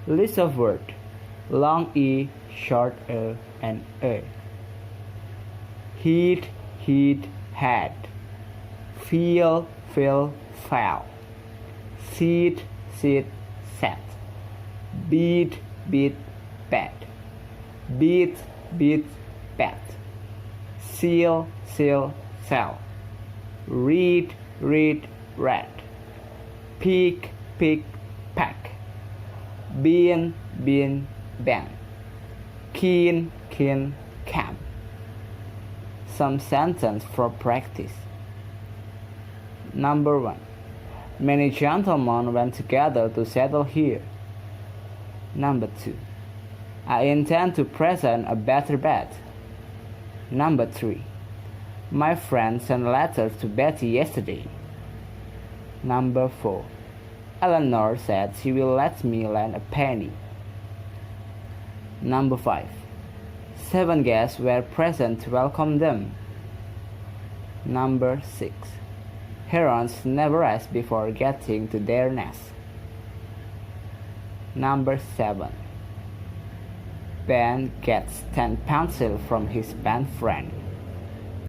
List of words. Long E, short and A. Heat, had. Feel, fell. Seat, sat. Beat, bet. Beat, bet. Seal, sell. Read, read. Pick, pack. Bean, ban. Keen, camp. Some sentence for practice. Number 1. Many gentlemen went together to settle here. Number 2. I intend to present a better bed. Number 3. My friend sent letters to Betty yesterday. Number 4. Eleanor said she will let me lend a penny. Number 5. 7 guests were present to welcome them. Number 6. Herons never rest before getting to their nest. Number 7. Ben gets 10 pencils from his pen friend.